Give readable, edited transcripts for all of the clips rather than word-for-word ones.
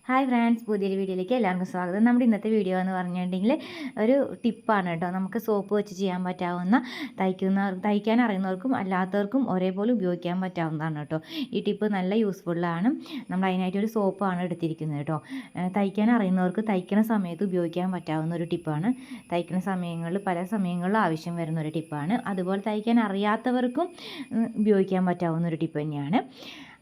Hi friends, പുതിയൊരു വീഡിയോയിലേക്ക് എല്ലാവർക്കും സ്വാഗതം. നമ്മുടെ ഇന്നത്തെ വീഡിയോ എന്ന് പറഞ്ഞിട്ടുണ്ടെങ്കിൽ ഒരു ടിപ്പാണ് കേട്ടോ. നമുക്ക് സോപ്പ് വെച്ച് ചെയ്യാൻ പറ്റാവുന്ന, തയ്ക്കാൻ അറിയുന്നവർക്കും അല്ലാത്തവർക്കും ഒരേപോലെ ഉപയോഗിക്കാൻ പറ്റാവുന്നതാണ് കേട്ടോ. ഈ ടിപ്പ് നല്ല യൂസ്ഫുള്ളാണ്. നമ്മൾ അതിനായിട്ടൊരു സോപ്പാണ് എടുത്തിരിക്കുന്നത് കേട്ടോ. തയ്ക്കാൻ അറിയുന്നവർക്ക് തയ്ക്കുന്ന സമയത്ത് ഉപയോഗിക്കാൻ പറ്റാവുന്ന ഒരു ടിപ്പാണ്. തയ്ക്കുന്ന സമയങ്ങളിൽ പല സമയങ്ങളിലും ആവശ്യം വരുന്ന ഒരു ടിപ്പാണ്. അതുപോലെ തയ്ക്കാൻ അറിയാത്തവർക്കും ഉപയോഗിക്കാൻ പറ്റാവുന്ന ഒരു ടിപ്പ് തന്നെയാണ്.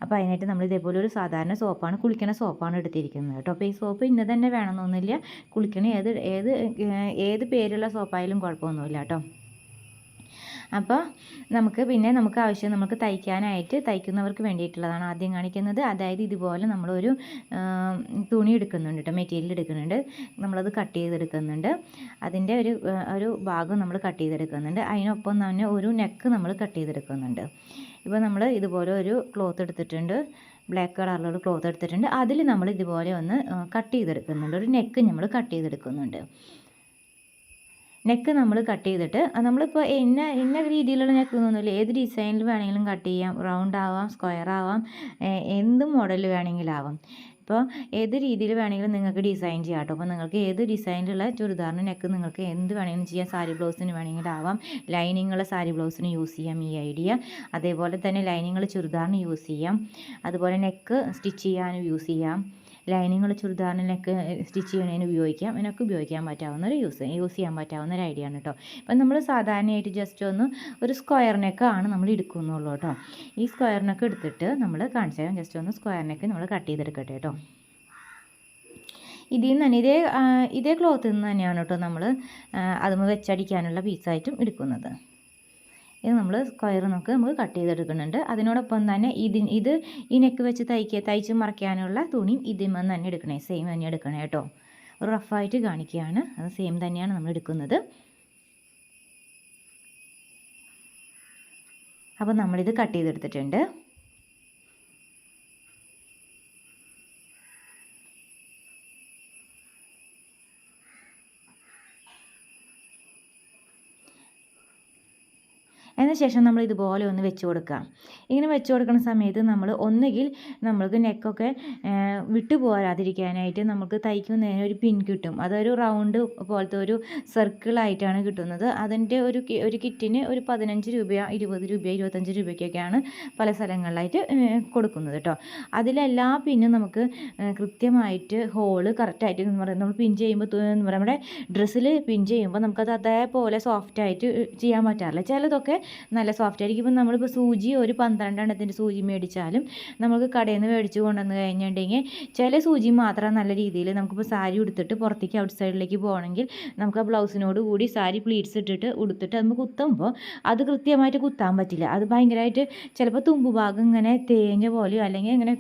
അപ്പോൾ അതിനായിട്ട് നമ്മൾ ഇതേപോലെ ഒരു സാധാരണ സോപ്പാണ്, കുളിക്കണ സോപ്പാണ് എടുത്തിരിക്കുന്നത് കേട്ടോ. അപ്പോൾ ഈ സോപ്പ് ഇന്ന തന്നെ വേണമെന്നൊന്നുമില്ല. കുളിക്കണ ഏത് പേരുള്ള സോപ്പായാലും കുഴപ്പമൊന്നുമില്ല കേട്ടോ. അപ്പോൾ നമുക്ക് ആവശ്യം നമുക്ക് തയ്ക്കുന്നവർക്ക് വേണ്ടിയിട്ടുള്ളതാണ് ആദ്യം കാണിക്കുന്നത്. അതായത് ഇതുപോലെ നമ്മളൊരു തുണി എടുക്കുന്നുണ്ട് കേട്ടോ, മെറ്റീരിയൽ എടുക്കുന്നുണ്ട്. നമ്മളത് കട്ട് ചെയ്തെടുക്കുന്നുണ്ട്. അതിൻ്റെ ഒരു ഭാഗം നമ്മൾ കട്ട് ചെയ്തെടുക്കുന്നുണ്ട്. അതിനൊപ്പം തന്നെ ഒരു നെക്ക് നമ്മൾ കട്ട് ചെയ്തെടുക്കുന്നുണ്ട്. ഇപ്പോൾ നമ്മൾ ഇതുപോലെ ഒരു ക്ലോത്ത് എടുത്തിട്ടുണ്ട്, ബ്ലാക്ക് കളറിലുള്ള ക്ലോത്ത് എടുത്തിട്ടുണ്ട്. അതിൽ നമ്മൾ ഇതുപോലെ ഒന്ന് കട്ട് ചെയ്തെടുക്കുന്നുണ്ട്. ഒരു നെക്ക് നമ്മൾ കട്ട് ചെയ്തെടുക്കുന്നുണ്ട്. നെക്ക് നമ്മൾ കട്ട് ചെയ്തിട്ട് നമ്മളിപ്പോൾ ഇന്ന രീതിയിലുള്ള നെക്ക് ഒന്നുമില്ല, ഏത് ഡിസൈനിൽ വേണമെങ്കിലും കട്ട് ചെയ്യാം. റൗണ്ട് ആവാം, സ്ക്വയർ ആവാം, എന്ത് മോഡൽ വേണമെങ്കിലും ആവാം. ഇപ്പോൾ ഏത് രീതിയിൽ വേണമെങ്കിലും നിങ്ങൾക്ക് ഡിസൈൻ ചെയ്യാം കേട്ടോ. അപ്പോൾ നിങ്ങൾക്ക് ഏത് ഡിസൈനിലുള്ള ചുരിദാറിന് നെക്ക് നിങ്ങൾക്ക് എന്ത് വേണമെങ്കിലും ചെയ്യാം. സാരി ബ്ലൗസിന് വേണമെങ്കിലും ആവാം, ലൈനിങ്ങുള്ള സാരി ബ്ലൗസിന് യൂസ് ചെയ്യാം ഈ ഐഡിയ. അതേപോലെ തന്നെ ലൈനിങ്ങുള്ള ചുരിദാറിന് യൂസ് ചെയ്യാം. അതുപോലെ നെക്ക് സ്റ്റിച്ച് ചെയ്യാനും യൂസ് ചെയ്യാം. ലൈനിങ്ങുള്ള ചുരിദാറിന് നെക്ക് സ്റ്റിച്ച് ചെയ്യുന്നതിന് ഉപയോഗിക്കാം. ഇതിനൊക്കെ ഉപയോഗിക്കാൻ പറ്റാവുന്ന യൂസ് ചെയ്യാൻ പറ്റാവുന്ന ഒരു ഐഡിയ ആണ് കേട്ടോ. ഇപ്പം നമ്മൾ സാധാരണയായിട്ട് ജസ്റ്റ് ഒരു സ്ക്വയർ നെക്കാണ് നമ്മൾ എടുക്കുന്നുള്ളൂ കേട്ടോ. ഈ സ്ക്വയർ നെക്ക് എടുത്തിട്ട് നമ്മൾ കാണിച്ചു തരാം. ജസ്റ്റ് ഒന്ന് സ്ക്വയർ നെക്ക് നമ്മൾ കട്ട് ചെയ്തെടുക്കട്ടെ കേട്ടോ. ഇതിൽ നിന്ന് തന്നെ ഇതേ ക്ലോത്തിൽ നിന്ന് തന്നെയാണ് കേട്ടോ നമ്മൾ അതുമ്പോൾ വെച്ചടിക്കാനുള്ള പീസായിട്ടും എടുക്കുന്നത്. ഇത് നമ്മൾ സ്ക്വയർ നമുക്ക് കട്ട് ചെയ്തെടുക്കുന്നുണ്ട്. അതിനോടൊപ്പം തന്നെ ഇത് ഈ നെക്ക് വെച്ച് തയ്ച്ച് മറയ്ക്കാനുള്ള തുണിയും ഇതിന്മേൽ തന്നെ എടുക്കണേ, സെയിം തന്നെ എടുക്കണേ കേട്ടോ. ഒരു റഫായിട്ട് കാണിക്കുകയാണ്, അത് സെയിം തന്നെയാണ് നമ്മൾ എടുക്കുന്നത്. അപ്പോൾ നമ്മളിത് കട്ട് ചെയ്തെടുത്തിട്ടുണ്ട്. അതിനുശേഷം നമ്മൾ ഇതുപോലെ ഒന്ന് വെച്ച് കൊടുക്കാം. ഇങ്ങനെ വെച്ച് കൊടുക്കുന്ന സമയത്ത് നമ്മൾ ഒന്നുകിൽ നമ്മൾക്ക് നെക്കൊക്കെ വിട്ടു പോരാതിരിക്കാനായിട്ട് നമുക്ക് തയ്ക്കുന്നതിന് ഒരു പിൻ കിട്ടും. അതൊരു റൗണ്ട് പോലത്തെ ഒരു സർക്കിളായിട്ടാണ് കിട്ടുന്നത്. അതിൻ്റെ ഒരു കിറ്റിന് ഒരു 15 രൂപയോ 20 രൂപയോ 25 രൂപയ്ക്കൊക്കെയാണ് പല സ്ഥലങ്ങളിലായിട്ട് കൊടുക്കുന്നത് കേട്ടോ. അതിലെല്ലാ പിന്നും നമുക്ക് കൃത്യമായിട്ട് ഹോള് കറക്റ്റായിട്ട് നമ്മൾ പിൻ ചെയ്യുമ്പോൾ നമ്മുടെ ഡ്രസ്സിൽ പിൻ ചെയ്യുമ്പോൾ നമുക്കത് അതേപോലെ സോഫ്റ്റായിട്ട് ചെയ്യാൻ പറ്റാറില്ല. ചിലതൊക്കെ നല്ല സോഫ്റ്റ് ആയിരിക്കും. ഇപ്പം നമ്മളിപ്പോൾ സൂചി ഒരു 12 എണ്ണത്തിൻ്റെ സൂചി മേടിച്ചാലും നമുക്ക് കടയിൽ നിന്ന് മേടിച്ച് കൊണ്ടുവന്ന് കഴിഞ്ഞിട്ടുണ്ടെങ്കിൽ ചില സൂചി മാത്രം നല്ല രീതിയിൽ നമുക്കിപ്പോൾ സാരി ഉടുത്തിട്ട് പുറത്തേക്ക് ഔട്ട് സൈഡിലേക്ക് പോകണമെങ്കിൽ നമുക്ക് ആ ബ്ലൗസിനോട് കൂടി സാരി പ്ലീറ്റ്സ് ഇട്ടിട്ട് ഉടുത്തിട്ട് അത് കുത്തുമ്പോൾ അത് കൃത്യമായിട്ട് കുത്താൻ പറ്റില്ല. അത് ഭയങ്കരമായിട്ട് ചിലപ്പോൾ തുമ്പ് ഭാഗം ഇങ്ങനെ തേഞ്ഞ പോലെയോ അല്ലെങ്കിൽ ഇങ്ങനെ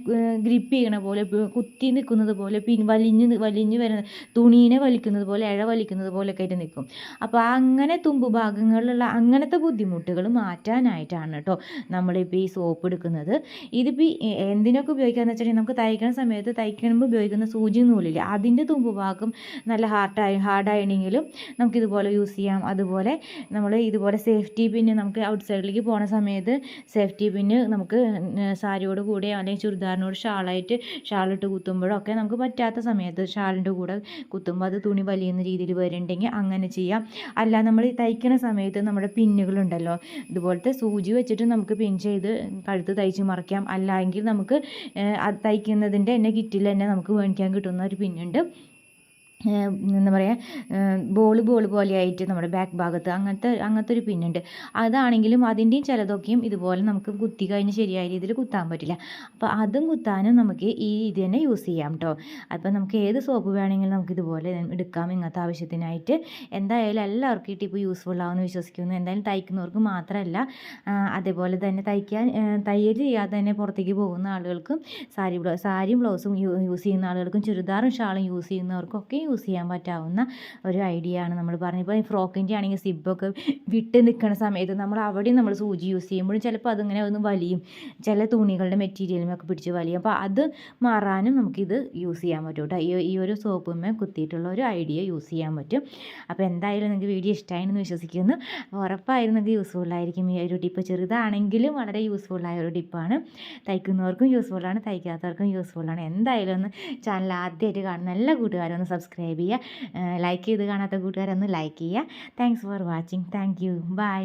ഗ്രിപ്പ് ചെയ്യണ പോലെ കുത്തി നിൽക്കുന്നത് പോലെ വലിഞ്ഞ് വരുന്ന തുണീനെ വലിക്കുന്നത് പോലെ ഇഴ വലിക്കുന്നത് പോലെയൊക്കെ ആയിട്ട് നിൽക്കും. അപ്പോൾ അങ്ങനെ തുമ്പ് ഭാഗങ്ങളിലുള്ള അങ്ങനത്തെ ബുദ്ധിമുട്ടുകൾ മാറ്റാനായിട്ടാണ് കേട്ടോ നമ്മളിപ്പോൾ ഈ സോപ്പ് എടുക്കുന്നത്. ഇതിപ്പോൾ എന്തിനൊക്കെ ഉപയോഗിക്കാമെന്ന് വെച്ചിട്ടുണ്ടെങ്കിൽ നമുക്ക് തയ്ക്കുന്ന സമയത്ത് തയ്ക്കുമ്പോൾ ഉപയോഗിക്കുന്ന സൂചി നൂലില്ല, അതിൻ്റെ തുമ്പ് ഭാഗം നല്ല ഹാർഡായെങ്കിലും നമുക്കിതുപോലെ യൂസ് ചെയ്യാം. അതുപോലെ നമ്മൾ ഇതുപോലെ സേഫ്റ്റി പിന്ന് നമുക്ക് ഔട്ട് സൈഡിലേക്ക് പോകുന്ന സമയത്ത് സേഫ്റ്റി പിന്ന് നമുക്ക് സാരിയോട് കൂടെ അല്ലെങ്കിൽ ചുരിദാറിനോട് ഷാളിട്ട് കുത്തുമ്പോഴൊക്കെ നമുക്ക് പറ്റാത്ത സമയത്ത് ഷാളിൻ്റെ കൂടെ കുത്തുമ്പോൾ അത് തുണി വലിയുന്ന രീതിയിൽ വരുന്നുണ്ടെങ്കിൽ അങ്ങനെ ചെയ്യാം. അല്ല നമ്മൾ തയ്ക്കുന്ന സമയത്ത് നമ്മുടെ പിന്നുകളുണ്ടല്ലോ, ഇതുപോലത്തെ സൂചി വെച്ചിട്ട് നമുക്ക് പിൻ ചെയ്ത് കഴുത്ത് തയ്ച്ച് മറിക്കാം. അല്ലെങ്കിൽ നമുക്ക് തയ്ക്കുന്നതിൻ്റെ തന്നെ കിറ്റിൽ തന്നെ നമുക്ക് മേടിക്കാൻ കിട്ടുന്ന ഒരു പിന്നുണ്ട്. എന്താ പറയുക, ബോൾ പോലെയായിട്ട് നമ്മുടെ ബാക്ക് ഭാഗത്ത് അങ്ങനത്തെ ഒരു പിന്നുണ്ട്. അതാണെങ്കിലും അതിൻ്റെയും ചിലതൊക്കെയും ഇതുപോലെ നമുക്ക് കുത്തി കഴിഞ്ഞ് ശരിയായ രീതിയിൽ കുത്താൻ പറ്റില്ല. അപ്പോൾ അതും കുത്താനും നമുക്ക് ഈ ഇത് തന്നെ യൂസ് ചെയ്യാം കേട്ടോ. അപ്പോൾ നമുക്ക് ഏത് സോപ്പ് വേണമെങ്കിലും നമുക്ക് ഇതുപോലെ എടുക്കാം ഇങ്ങനത്തെ ആവശ്യത്തിനായിട്ട്. എന്തായാലും എല്ലാവർക്കും ഈ ടിപ്പ് യൂസ്ഫുൾ ആവുമെന്ന് വിശ്വസിക്കുന്നു. എന്തായാലും തയ്ക്കുന്നവർക്ക് മാത്രമല്ല, അതേപോലെ തന്നെ തയ്യൽ ചെയ്യാതെ തന്നെ പുറത്തേക്ക് പോകുന്ന ആളുകൾക്കും സാരിയും ബ്ലൗസും യൂസ് ചെയ്യുന്ന ആളുകൾക്കും ചുരിദാറും ഷാളും യൂസ് ചെയ്യുന്നവർക്കൊക്കെ യൂസ് ചെയ്യാൻ പറ്റാവുന്ന ഒരു ഐഡിയ ആണ് നമ്മൾ പറഞ്ഞത്. ഇപ്പോൾ ഫ്രോക്കിൻ്റെ ആണെങ്കിൽ സിബൊക്കെ വിട്ട് നിൽക്കുന്ന സമയത്ത് നമ്മൾ അവിടെയും നമ്മൾ സൂചി യൂസ് ചെയ്യുമ്പോഴും ചിലപ്പോൾ അതിങ്ങനെ ഒന്ന് വലിയും, ചില തുണികളുടെ മെറ്റീരിയലുമൊക്കെ പിടിച്ച് വലിയും. അപ്പോൾ അത് മാറാനും നമുക്കിത് യൂസ് ചെയ്യാൻ പറ്റും കേട്ടോ. ഈ ഒരു സോപ്പുമ്മേ കുത്തിയിട്ടുള്ള ഒരു ഐഡിയ യൂസ് ചെയ്യാൻ പറ്റും. അപ്പോൾ എന്തായാലും നിങ്ങൾക്ക് വീഡിയോ ഇഷ്ടമായെന്ന് വിശ്വസിക്കുന്നു. ഉറപ്പായും നിങ്ങൾക്ക് യൂസ്ഫുള്ളായിരിക്കും ഈ ഒരു ടിപ്പ്. ചെറുതാണെങ്കിലും വളരെ യൂസ്ഫുള്ളായ ഒരു ടിപ്പാണ്. തയ്ക്കുന്നവർക്കും യൂസ്ഫുള്ളാണ്, തയ്ക്കാത്തവർക്കും യൂസ്ഫുള്ളാണ്. എന്തായാലും ഒന്ന് ചാനൽ ആദ്യമായിട്ട് കാണുന്ന എല്ലാ കൂട്ടുകാരൊന്ന് സബ്സ്ക്രൈബ് ചെയ്യുക, ലൈക്ക് ചെയ്ത് കാണാത്ത കൂട്ടുകാരൊന്ന് ലൈക്ക് ചെയ്യുക. Thanks for watching. Thank you. By.